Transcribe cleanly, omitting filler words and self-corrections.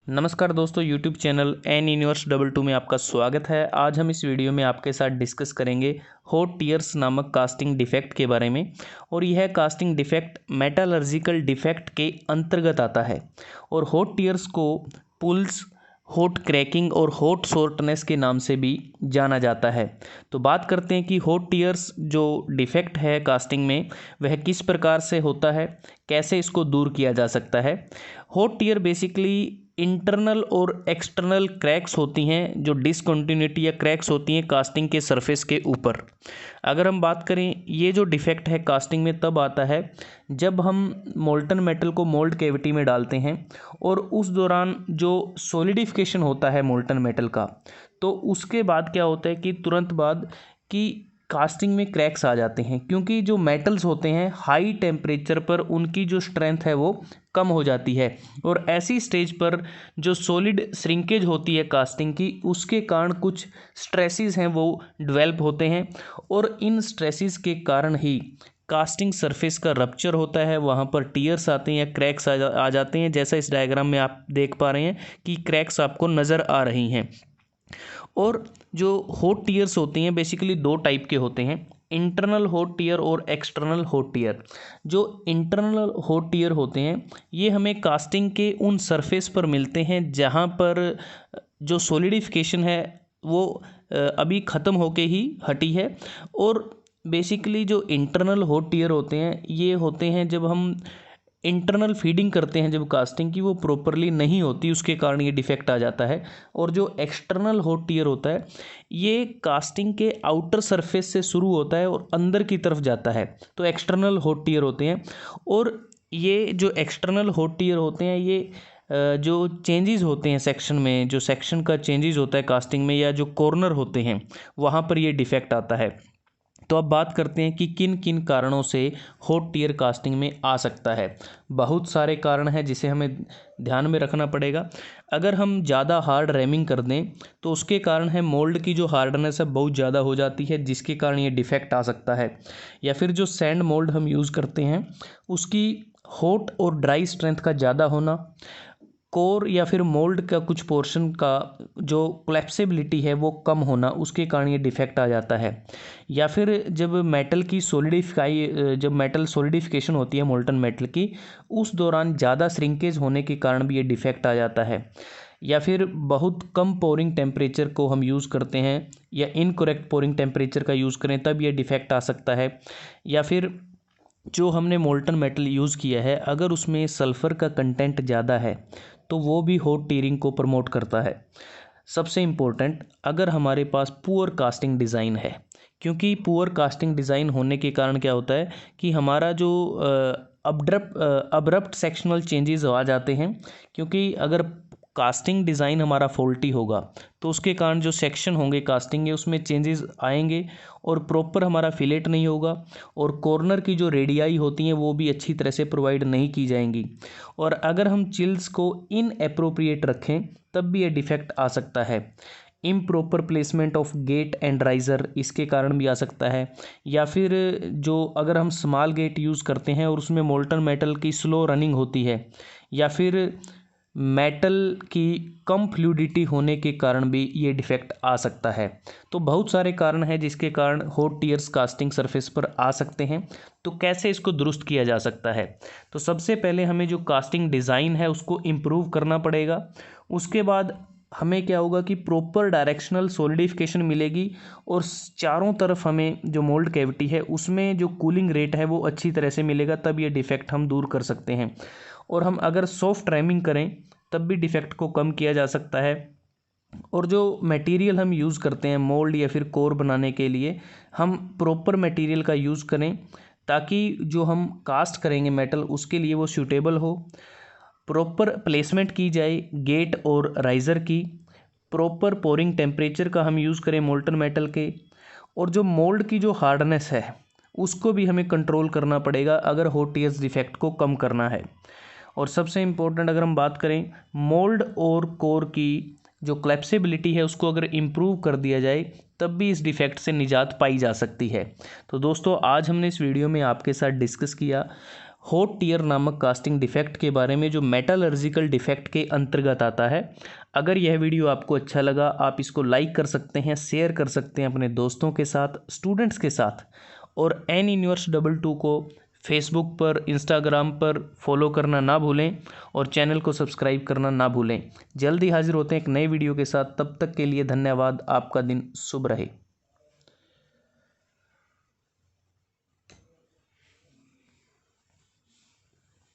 नमस्कार दोस्तों, YouTube channel N universe 22 में आपका स्वागत है। आज हम इस वीडियो में आपके साथ डिस्कस करेंगे हॉट टीयर्स नामक कास्टिंग डिफेक्ट के बारे में। और यह कास्टिंग डिफेक्ट मेटालर्जिकल डिफेक्ट के अंतर्गत आता है और हॉट टीयर्स को पुल्स, हॉट क्रैकिंग और हॉट शॉर्टनेस के नाम से भी जाना जाता है। तो बात करते हैं कि हॉट टीयर्स जो डिफेक्ट है कास्टिंग में वह किस प्रकार से होता है, कैसे इसको दूर किया जा सकता है। हॉट टीयर बेसिकली इंटरनल और एक्सटर्नल क्रैक्स होती हैं, जो डिसकंटिन्यूटी या क्रैक्स होती हैं कास्टिंग के सरफेस के ऊपर। अगर हम बात करें, ये जो डिफेक्ट है कास्टिंग में तब आता है जब हम मोल्टन मेटल को मोल्ड कैविटी में डालते हैं और उस दौरान जो सॉलिडिफिकेशन होता है मोल्टन मेटल का, तो उसके बाद क्या होता है कि तुरंत बाद कि कास्टिंग में क्रैक्स आ जाते हैं, क्योंकि जो मेटल्स होते हैं हाई टेम्परेचर पर उनकी जो स्ट्रेंथ है वो कम हो जाती है और ऐसी स्टेज पर जो सॉलिड श्रिंकेज होती है कास्टिंग की, उसके कारण कुछ स्ट्रेसेस हैं वो डेवलप होते हैं और इन स्ट्रेसेस के कारण ही कास्टिंग सरफेस का रप्चर होता है। वहाँ पर टीयर्स आते हैं या क्रैक्स आ जाते हैं, जैसा इस डायग्राम में आप देख पा रहे हैं कि क्रैक्स आपको नज़र आ रही हैं। और जो हॉट टीयर्स होती हैं बेसिकली दो टाइप के होते हैं, इंटरनल हॉट टीयर और एक्सटर्नल हॉट टीयर। जो इंटरनल हॉट टीयर होते हैं ये हमें कास्टिंग के उन सरफेस पर मिलते हैं जहाँ पर जो सॉलिडिफिकेशन है वो अभी ख़त्म होके ही हटी है। और बेसिकली जो इंटरनल हॉट टीयर होते हैं ये होते हैं जब हम इंटरनल फीडिंग करते हैं, जब कास्टिंग की वो प्रॉपरली नहीं होती, उसके कारण ये डिफेक्ट आ जाता है। और जो एक्सटर्नल हॉट टीयर होता है ये कास्टिंग के आउटर सरफेस से शुरू होता है और अंदर की तरफ जाता है, तो एक्सटर्नल हॉट टीयर होते हैं। और ये जो एक्सटर्नल हॉट टीयर होते हैं ये जो चेंजेस होते हैं सेक्शन में, जो सेक्शन का चेंजेस होता है कास्टिंग में या जो कॉर्नर होते हैं वहाँ पर ये डिफेक्ट आता है। तो अब बात करते हैं कि किन किन कारणों से हॉट टीयर कास्टिंग में आ सकता है। बहुत सारे कारण हैं जिसे हमें ध्यान में रखना पड़ेगा। अगर हम ज़्यादा हार्ड रैमिंग कर दें तो उसके कारण है मोल्ड की जो हार्डनेस है बहुत ज़्यादा हो जाती है, जिसके कारण ये डिफेक्ट आ सकता है। या फिर जो सैंड मोल्ड हम यूज़ करते हैं उसकी हॉट और ड्राई स्ट्रेंथ का ज़्यादा होना, कोर या फिर मोल्ड का कुछ पोर्शन का जो कोलैप्सिबिलिटी है वो कम होना, उसके कारण ये डिफेक्ट आ जाता है। या फिर जब मेटल की जब मेटल सॉलिडिफिकेशन होती है मोल्टन मेटल की, उस दौरान ज़्यादा श्रिंकेज होने के कारण भी ये डिफेक्ट आ जाता है। या फिर बहुत कम पोरिंग टेम्परेचर को हम यूज़ करते हैं या इनकरेक्ट पोरिंग टेम्परेचर का यूज़ करें तब ये डिफेक्ट आ सकता है। या फिर जो हमने मोल्टन मेटल यूज़ किया है अगर उसमें सल्फ़र का कंटेंट ज़्यादा है तो वो भी हॉट टीयरिंग को प्रमोट करता है। सबसे इम्पोर्टेंट, अगर हमारे पास पुअर कास्टिंग डिज़ाइन है, क्योंकि पुअर कास्टिंग डिज़ाइन होने के कारण क्या होता है कि हमारा जो अब्रप्ट सेक्शनल चेंजेस आ जाते हैं। क्योंकि अगर कास्टिंग डिज़ाइन हमारा फॉल्टी होगा तो उसके कारण जो सेक्शन होंगे कास्टिंग के उसमें चेंजेस आएंगे और प्रॉपर हमारा फिलेट नहीं होगा और कॉर्नर की जो रेडियाई होती हैं वो भी अच्छी तरह से प्रोवाइड नहीं की जाएंगी। और अगर हम चिल्स को इनएप्रोप्रिएट रखें तब भी ये डिफेक्ट आ सकता है। Improper placement of gate and riser इसके कारण भी आ सकता है। या फिर जो अगर हम स्मॉल गेट यूज़ करते हैं और उसमें मोल्टन मेटल की स्लो रनिंग होती है, या फिर मेटल की कम फ्लूइडिटी होने के कारण भी ये डिफेक्ट आ सकता है। तो बहुत सारे कारण हैं जिसके कारण हॉट टीयर्स कास्टिंग सरफेस पर आ सकते हैं। तो कैसे इसको दुरुस्त किया जा सकता है? तो सबसे पहले हमें जो कास्टिंग डिज़ाइन है उसको इम्प्रूव करना पड़ेगा। उसके बाद हमें क्या होगा कि प्रॉपर डायरेक्शनल सॉलिडिफिकेशन मिलेगी और चारों तरफ हमें जो मोल्ड कैविटी है उसमें जो कूलिंग रेट है वो अच्छी तरह से मिलेगा, तब ये डिफेक्ट हम दूर कर सकते हैं। और हम अगर सॉफ्ट रैमिंग करें तब भी डिफेक्ट को कम किया जा सकता है। और जो मटेरियल हम यूज़ करते हैं मोल्ड या फिर कोर बनाने के लिए, हम प्रॉपर मटेरियल का यूज़ करें ताकि जो हम कास्ट करेंगे मेटल उसके लिए वो सूटेबल हो। प्रॉपर प्लेसमेंट की जाए गेट और राइज़र की, प्रॉपर पोरिंग टेम्परेचर का हम यूज़ करें मोल्टन मेटल के, और जो मोल्ड की जो हार्डनेस है उसको भी हमें कंट्रोल करना पड़ेगा अगर हॉट टीयर्स डिफेक्ट को कम करना है। और सबसे इम्पोर्टेंट अगर हम बात करें मोल्ड और कोर की जो कोलैप्सिबिलिटी है उसको अगर इम्प्रूव कर दिया जाए तब भी इस डिफेक्ट से निजात पाई जा सकती है। तो दोस्तों आज हमने इस वीडियो में आपके साथ डिस्कस किया हॉट टीयर नामक कास्टिंग डिफेक्ट के बारे में, जो मेटलर्जिकल डिफेक्ट के अंतर्गत आता है। अगर यह वीडियो आपको अच्छा लगा, आप इसको लाइक कर सकते हैं, शेयर कर सकते हैं अपने दोस्तों के साथ, स्टूडेंट्स के साथ, और एन यूनिवर्स 22 को फेसबुक पर, इंस्टाग्राम पर फॉलो करना ना भूलें और चैनल को सब्सक्राइब करना ना भूलें। जल्दी हाजिर होते हैं एक नए वीडियो के साथ, तब तक के लिए धन्यवाद। आपका दिन शुभ रहे।